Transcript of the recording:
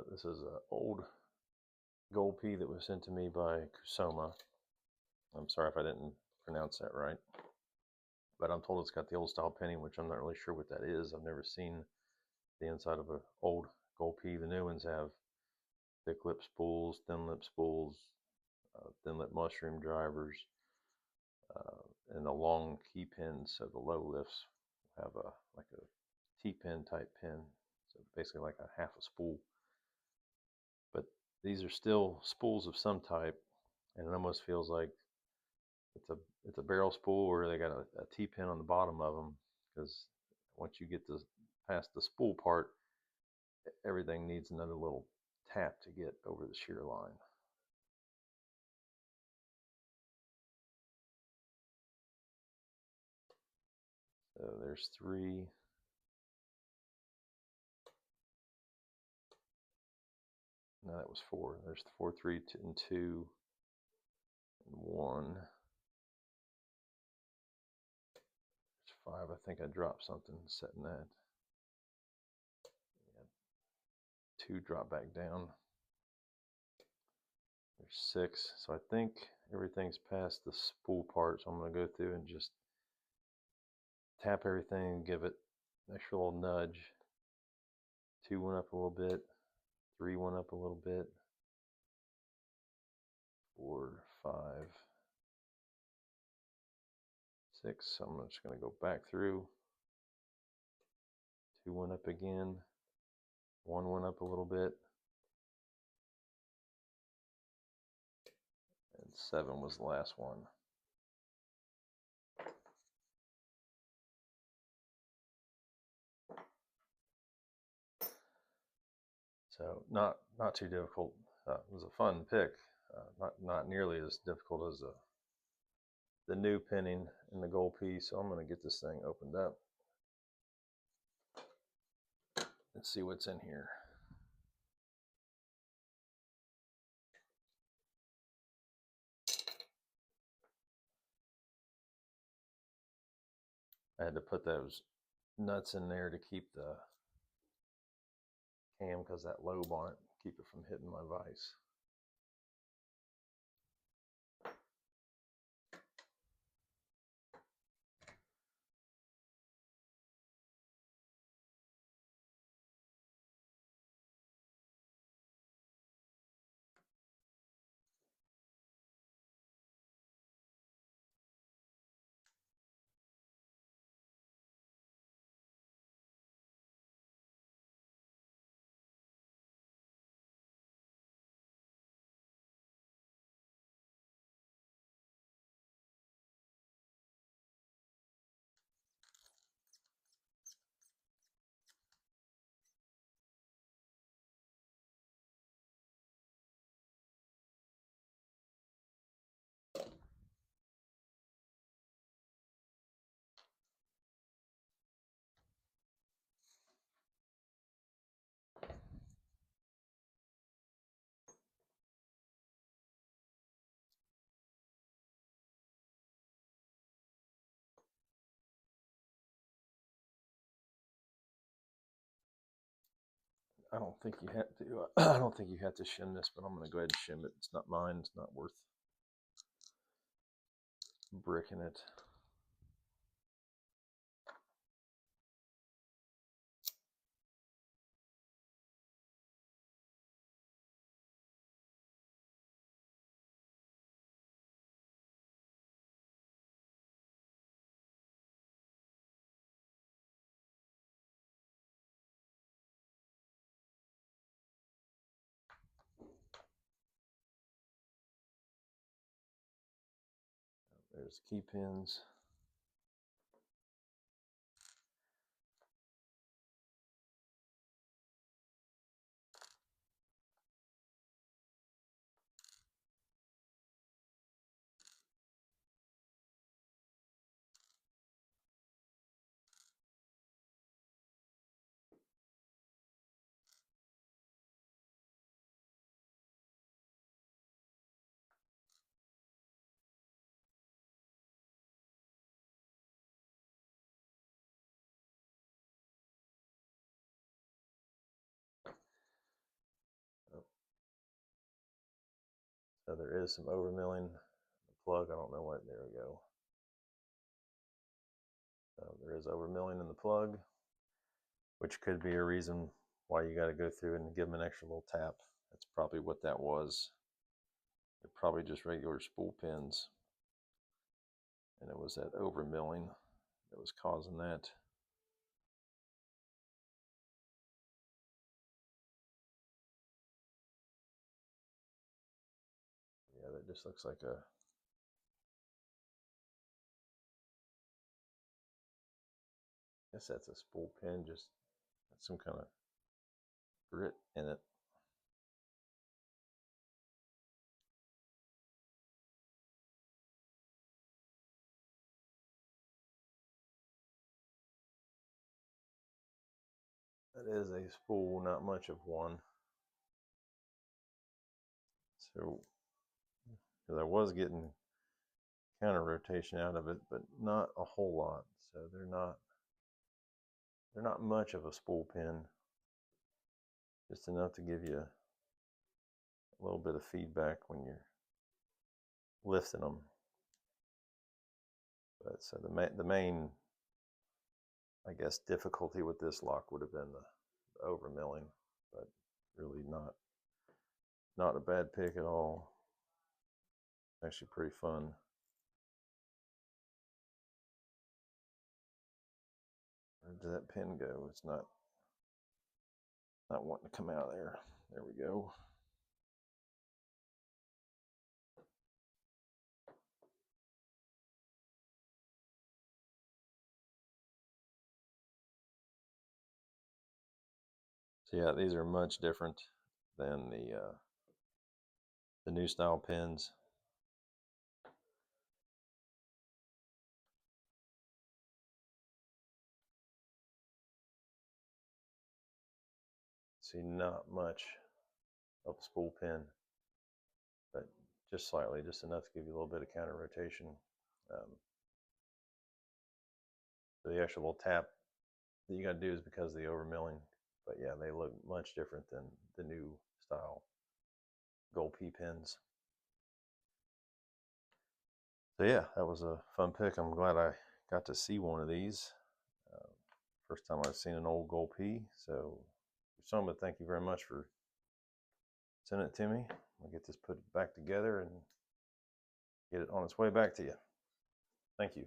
This is an old gold pea that was sent to me by Closeup. I'm sorry if I didn't pronounce that right, but I'm told it's got the old style pinning, which I'm not really sure what that is. I've never seen the inside of an old gold pea. The new ones have thick lip spools, thin lip spools, thin lip mushroom drivers, and the long key pins. So the low lifts have like a T-pin type pin, so basically like a half a spool. But these are still spools of some type, and it almost feels like it's a barrel spool where they got a T-pin on the bottom of them, because once you get past the spool part, everything needs another little tap to get over the shear line. So there's 3. No, that was 4. There's 4, 3, and 2, and 1. There's 5. I think I dropped something setting that. Yeah. 2 drop back down. There's 6. So I think everything's past the spool part. So I'm going to go through and just tap everything, give it an extra little nudge. 2 went up a little bit. 3 went up a little bit. 4, 5, 6. So I'm just going to go back through. 2 went up again. 1 went up a little bit. And 7 was the last one. So not too difficult. It was a fun pick. Not nearly as difficult as the new pinning in the gold piece. So I'm going to get this thing opened up. Let's see what's in here. I had to put those nuts in there to keep the cam, because that lobe on it, keep it from hitting my vise. I don't think you have to. I don't think you have to shim this, but I'm going to go ahead and shim it. It's not mine. It's not worth bricking it. There's the key pins. So there is some overmilling. The plug, I don't know what, there we go. So there is overmilling in the plug, which could be a reason why you got to go through and give them an extra little tap. That's probably what that was. They're probably just regular spool pins. And it was that overmilling that was causing that. Yeah, that just looks like a, I guess that's a spool pin, just some kind of grit in it. That is a spool, not much of one. So, because I was getting counter rotation out of it, but not a whole lot. So they're not much of a spool pin. Just enough to give you a little bit of feedback when you're lifting them. But so the main, I guess, difficulty with this lock would have been the overmilling, but really not a bad pick at all. Actually pretty fun. Where did that pin go? It's not wanting to come out of there. There we go. So yeah, these are much different than the new style pins. See, not much of a spool pin, but just slightly, just enough to give you a little bit of counter rotation. So the actual tap that you got to do is because of the overmilling. But yeah, they look much different than the new style gold P pins. So yeah, that was a fun pick. I'm glad I got to see one of these. First time I've seen an old gold P. So, Soma, thank you very much for sending it to me. I'll get this put back together and get it on its way back to you. Thank you.